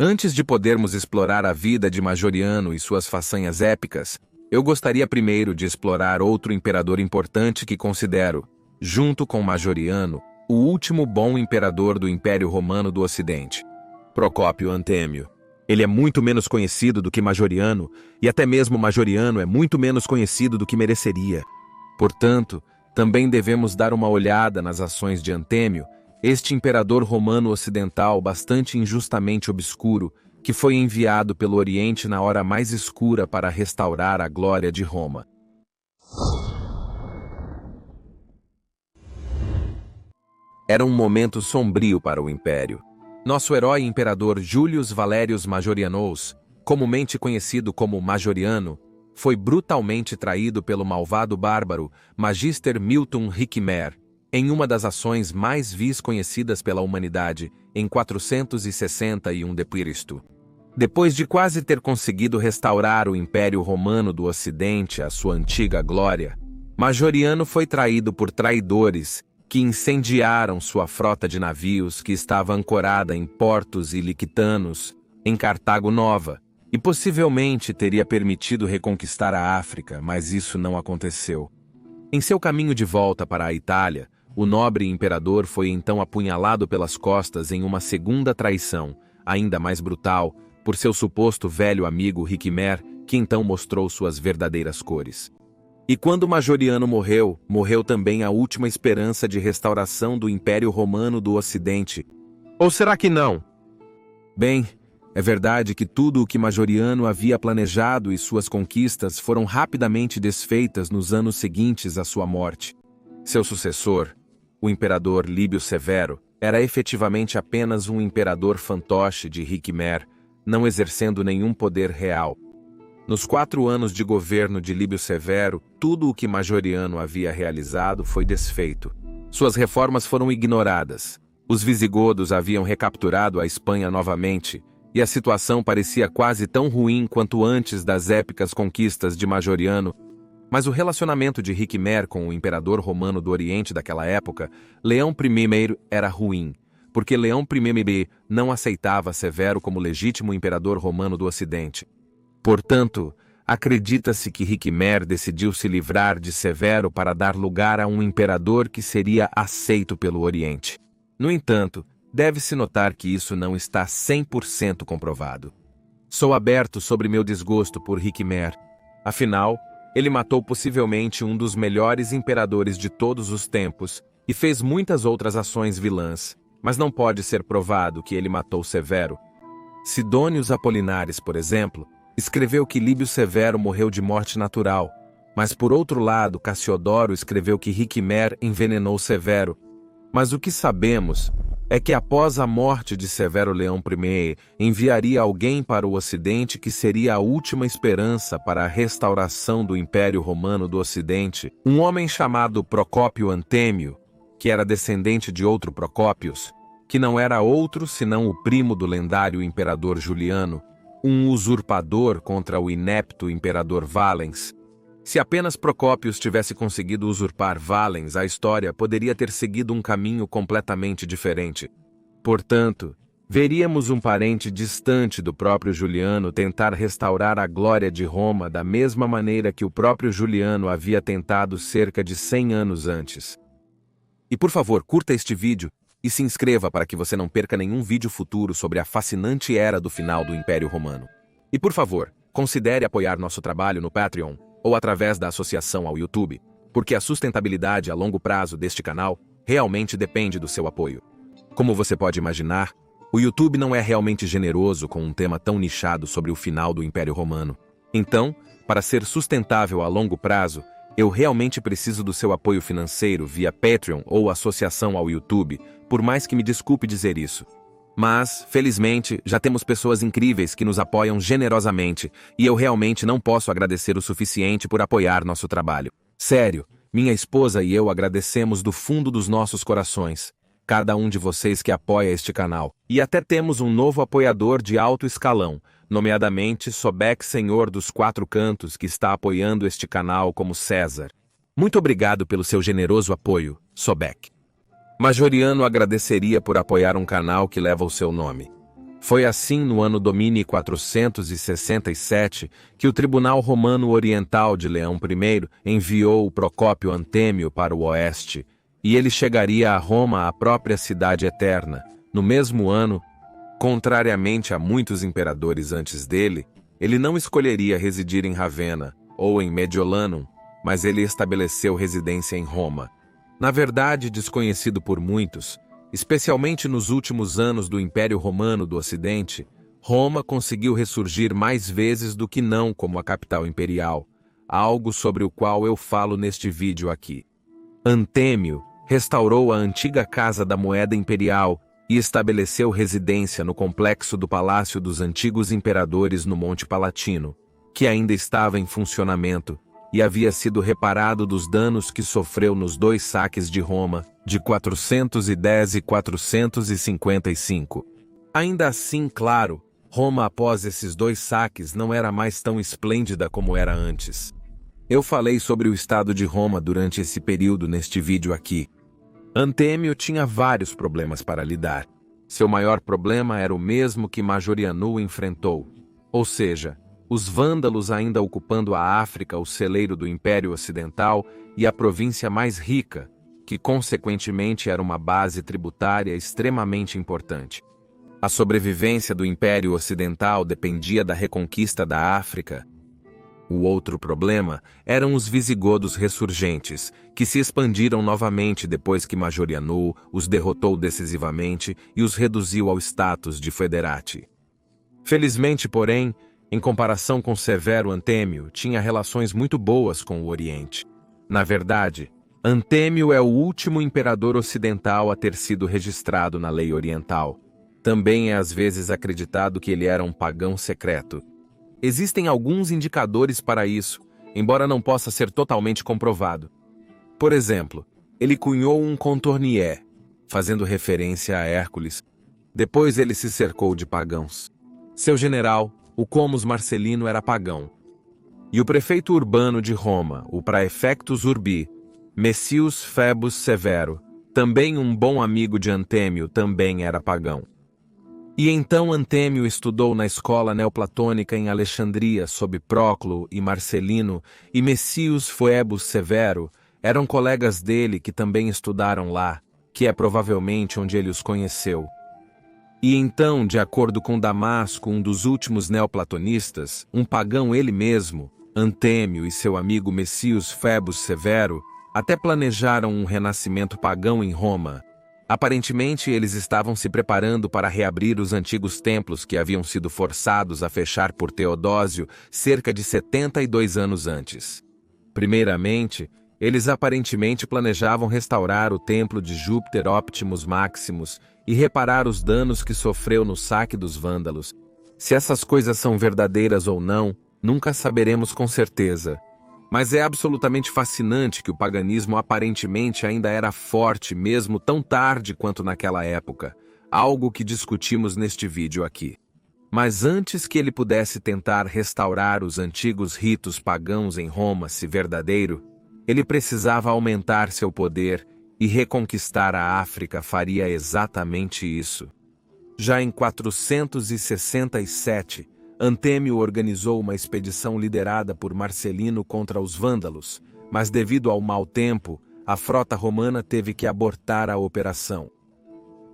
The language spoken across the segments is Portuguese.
Antes de podermos explorar a vida de Majoriano e suas façanhas épicas, eu gostaria primeiro de explorar outro imperador importante que considero, junto com Majoriano, o último bom imperador do Império Romano do Ocidente, Procópio Antêmio. Ele é muito menos conhecido do que Majoriano, e até mesmo Majoriano é muito menos conhecido do que mereceria. Portanto, também devemos dar uma olhada nas ações de Antêmio, este imperador romano ocidental bastante injustamente obscuro, que foi enviado pelo Oriente na hora mais escura para restaurar a glória de Roma. Era um momento sombrio para o Império. Nosso herói imperador Július Valerius Majorianus, comumente conhecido como Majoriano, foi brutalmente traído pelo malvado bárbaro Magister Milton Hickmer, em uma das ações mais vis conhecidas pela humanidade, em 461 d.C. Depois de quase ter conseguido restaurar o Império Romano do Ocidente à sua antiga glória, Majoriano foi traído por traidores que incendiaram sua frota de navios que estava ancorada em portos ilicitanos, em Cartago Nova, e possivelmente teria permitido reconquistar a África, mas isso não aconteceu. Em seu caminho de volta para a Itália, o nobre imperador foi então apunhalado pelas costas em uma segunda traição, ainda mais brutal, por seu suposto velho amigo Hickmer, que então mostrou suas verdadeiras cores. E quando Majoriano morreu, morreu também a última esperança de restauração do Império Romano do Ocidente. Ou será que não? Bem, é verdade que tudo o que Majoriano havia planejado e suas conquistas foram rapidamente desfeitas nos anos seguintes à sua morte. Seu sucessor, o imperador Líbio Severo, era efetivamente apenas um imperador fantoche de Hickmer, não exercendo nenhum poder real. Nos 4 anos de governo de Líbio Severo, tudo o que Majoriano havia realizado foi desfeito. Suas reformas foram ignoradas. Os visigodos haviam recapturado a Espanha novamente, e a situação parecia quase tão ruim quanto antes das épicas conquistas de Majoriano. Mas o relacionamento de Hickmer com o imperador romano do Oriente daquela época, Leão I, era ruim, porque Leão I não aceitava Severo como legítimo imperador romano do Ocidente. Portanto, acredita-se que Hickmer decidiu se livrar de Severo para dar lugar a um imperador que seria aceito pelo Oriente. No entanto, deve-se notar que isso não está 100% comprovado. Sou aberto sobre meu desgosto por Hickmer. Afinal, ele matou possivelmente um dos melhores imperadores de todos os tempos e fez muitas outras ações vilãs, mas não pode ser provado que ele matou Severo. Sidônios Apolinares, por exemplo, escreveu que Líbio Severo morreu de morte natural, mas por outro lado Cassiodoro escreveu que Hickmer envenenou Severo. Mas o que sabemos é que após a morte de Severo Leão I, enviaria alguém para o Ocidente que seria a última esperança para a restauração do Império Romano do Ocidente, um homem chamado Procópio Antêmio, que era descendente de outro Procópios, que não era outro senão o primo do lendário imperador Juliano, um usurpador contra o inepto imperador Valens. Se apenas Procópios tivesse conseguido usurpar Valens, a história poderia ter seguido um caminho completamente diferente. Portanto, veríamos um parente distante do próprio Juliano tentar restaurar a glória de Roma da mesma maneira que o próprio Juliano havia tentado cerca de 100 anos antes. E por favor, curta este vídeo e se inscreva para que você não perca nenhum vídeo futuro sobre a fascinante era do final do Império Romano. E por favor, considere apoiar nosso trabalho no Patreon ou através da associação ao YouTube, porque a sustentabilidade a longo prazo deste canal realmente depende do seu apoio. Como você pode imaginar, o YouTube não é realmente generoso com um tema tão nichado sobre o final do Império Romano. Então, para ser sustentável a longo prazo, eu realmente preciso do seu apoio financeiro via Patreon ou associação ao YouTube, por mais que me desculpe dizer isso. Mas, felizmente, já temos pessoas incríveis que nos apoiam generosamente, e eu realmente não posso agradecer o suficiente por apoiar nosso trabalho. Sério, minha esposa e eu agradecemos do fundo dos nossos corações, cada um de vocês que apoia este canal. E até temos um novo apoiador de alto escalão, nomeadamente Sobek Senhor dos Quatro Cantos, que está apoiando este canal como César. Muito obrigado pelo seu generoso apoio, Sobek. Majoriano agradeceria por apoiar um canal que leva o seu nome. Foi assim no ano Domini 467 que o Tribunal Romano Oriental de Leão I enviou o Procópio Antêmio para o oeste, e ele chegaria a Roma, a própria cidade eterna, no mesmo ano. Contrariamente a muitos imperadores antes dele, ele não escolheria residir em Ravenna ou em Mediolanum, mas ele estabeleceu residência em Roma. Na verdade, desconhecido por muitos, especialmente nos últimos anos do Império Romano do Ocidente, Roma conseguiu ressurgir mais vezes do que não como a capital imperial, algo sobre o qual eu falo neste vídeo aqui. Antêmio restaurou a antiga Casa da Moeda Imperial e estabeleceu residência no complexo do Palácio dos Antigos Imperadores no Monte Palatino, que ainda estava em funcionamento e havia sido reparado dos danos que sofreu nos 2 saques de Roma, de 410 e 455. Ainda assim, claro, Roma após esses 2 saques não era mais tão esplêndida como era antes. Eu falei sobre o estado de Roma durante esse período neste vídeo aqui. Antêmio tinha vários problemas para lidar. Seu maior problema era o mesmo que Majoriano enfrentou, ou seja, os vândalos ainda ocupando a África, o celeiro do Império Ocidental e a província mais rica, que consequentemente era uma base tributária extremamente importante. A sobrevivência do Império Ocidental dependia da reconquista da África. O outro problema eram os visigodos ressurgentes, que se expandiram novamente depois que Majoriano os derrotou decisivamente e os reduziu ao status de federati. Felizmente, porém, em comparação com Severo Antêmio, tinha relações muito boas com o Oriente. Na verdade, Antêmio é o último imperador ocidental a ter sido registrado na lei oriental. Também é às vezes acreditado que ele era um pagão secreto. Existem alguns indicadores para isso, embora não possa ser totalmente comprovado. Por exemplo, ele cunhou um contornié, fazendo referência a Hércules. Depois ele se cercou de pagãos. Seu general, o Comus Marcelino, era pagão. E o prefeito urbano de Roma, o praefectus urbi, Messius Phoebus Severo, também um bom amigo de Antêmio, também era pagão. E então Antêmio estudou na escola neoplatônica em Alexandria sob Próclo e Marcelino, e Messius Phoebus Severo eram colegas dele que também estudaram lá, que é provavelmente onde ele os conheceu. E então, de acordo com Damasco, um dos últimos neoplatonistas, um pagão ele mesmo, Antêmio e seu amigo Messius Phoebus Severo, até planejaram um renascimento pagão em Roma. Aparentemente, eles estavam se preparando para reabrir os antigos templos que haviam sido forçados a fechar por Teodósio cerca de 72 anos antes. Primeiramente, eles aparentemente planejavam restaurar o templo de Júpiter Optimus Maximus e reparar os danos que sofreu no saque dos vândalos. Se essas coisas são verdadeiras ou não, nunca saberemos com certeza. Mas é absolutamente fascinante que o paganismo aparentemente ainda era forte mesmo tão tarde quanto naquela época, algo que discutimos neste vídeo aqui. Mas antes que ele pudesse tentar restaurar os antigos ritos pagãos em Roma, se verdadeiro, ele precisava aumentar seu poder e reconquistar a África faria exatamente isso. Já em 467, Antêmio organizou uma expedição liderada por Marcelino contra os vândalos, mas devido ao mau tempo, a frota romana teve que abortar a operação.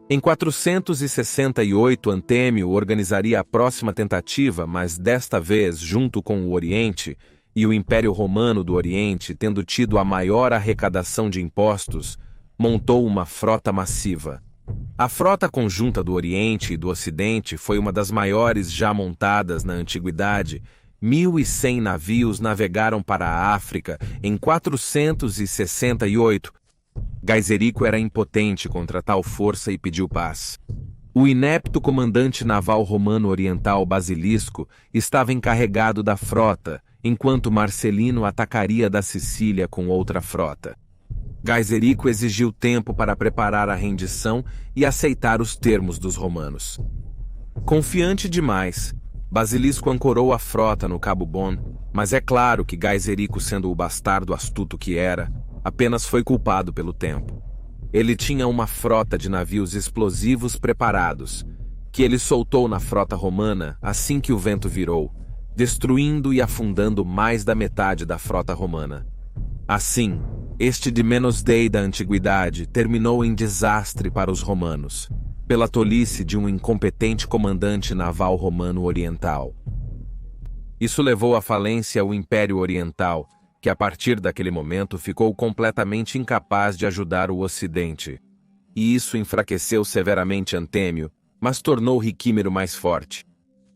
Em 468, Antêmio organizaria a próxima tentativa, mas desta vez junto com o Oriente, e o Império Romano do Oriente, tendo tido a maior arrecadação de impostos, montou uma frota massiva. A frota conjunta do Oriente e do Ocidente foi uma das maiores já montadas na Antiguidade. 1.100 navios navegaram para a África em 468. Gaiserico era impotente contra tal força e pediu paz. O inepto comandante naval romano oriental Basilisco estava encarregado da frota, enquanto Marcelino atacaria da Sicília com outra frota. Gaiserico exigiu tempo para preparar a rendição e aceitar os termos dos romanos. Confiante demais, Basilisco ancorou a frota no Cabo Bon, mas é claro que Gaiserico, sendo o bastardo astuto que era, apenas foi culpado pelo tempo. Ele tinha uma frota de navios explosivos preparados, que ele soltou na frota romana assim que o vento virou, destruindo e afundando mais da metade da frota romana. Assim, este Menos Dei da antiguidade terminou em desastre para os romanos, pela tolice de um incompetente comandante naval romano oriental. Isso levou à falência o Império Oriental, que a partir daquele momento ficou completamente incapaz de ajudar o Ocidente. E isso enfraqueceu severamente Antêmio, mas tornou Riquímero mais forte.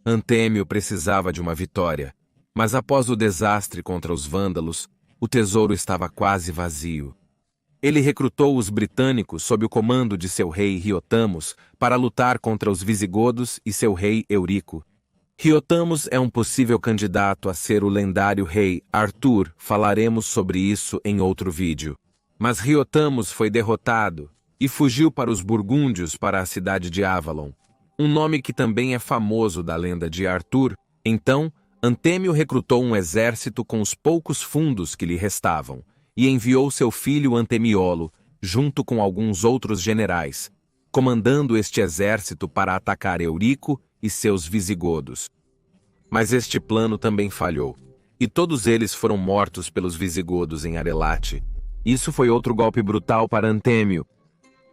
Antêmio precisava de uma vitória, mas após o desastre contra os vândalos, o tesouro estava quase vazio. Ele recrutou os britânicos sob o comando de seu rei Riotamos para lutar contra os visigodos e seu rei Eurico. Riotamos é um possível candidato a ser o lendário rei Arthur, falaremos sobre isso em outro vídeo. Mas Riotamos foi derrotado e fugiu para os burgúndios para a cidade de Avalon, um nome que também é famoso da lenda de Arthur. Então, Antêmio recrutou um exército com os poucos fundos que lhe restavam e enviou seu filho Antemiolo, junto com alguns outros generais, comandando este exército para atacar Eurico e seus visigodos. Mas este plano também falhou, e todos eles foram mortos pelos visigodos em Arelate. Isso foi outro golpe brutal para Antêmio.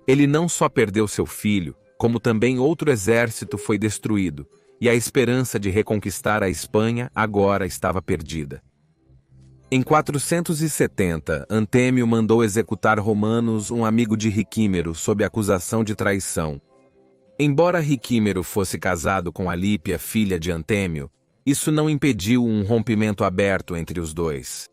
Ele não só perdeu seu filho, como também outro exército foi destruído, e a esperança de reconquistar a Espanha agora estava perdida. Em 470, Antêmio mandou executar Romanos, um amigo de Riquímero, sob acusação de traição. Embora Riquímero fosse casado com Alípia, filha de Antêmio, isso não impediu um rompimento aberto entre os dois.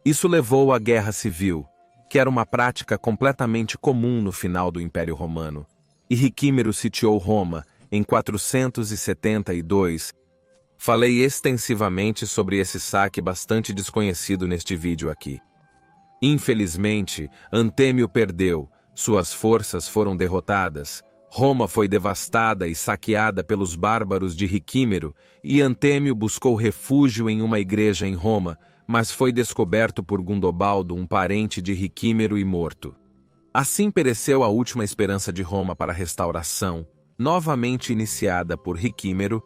Isso levou à Guerra Civil, que era uma prática completamente comum no final do Império Romano, e Riquímero sitiou Roma em 472. Falei extensivamente sobre esse saque bastante desconhecido neste vídeo aqui. Infelizmente, Antêmio perdeu, suas forças foram derrotadas, Roma foi devastada e saqueada pelos bárbaros de Riquímero, e Antêmio buscou refúgio em uma igreja em Roma, mas foi descoberto por Gundobaldo, um parente de Riquímero, e morto. Assim pereceu a última esperança de Roma para a restauração, novamente iniciada por Riquímero.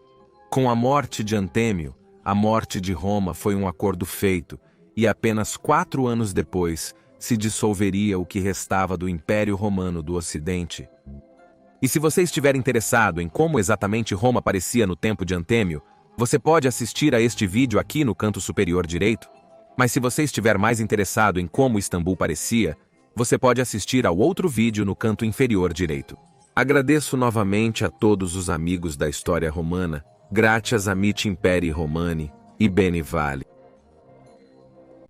Com a morte de Antêmio, a morte de Roma foi um acordo feito, e apenas 4 anos depois se dissolveria o que restava do Império Romano do Ocidente. E se você estiver interessado em como exatamente Roma parecia no tempo de Antêmio, você pode assistir a este vídeo aqui no canto superior direito. Mas se você estiver mais interessado em como Istambul parecia, você pode assistir ao outro vídeo no canto inferior direito. Agradeço novamente a todos os amigos da história romana, graças a Mit Imperi Romani e Bene Vale.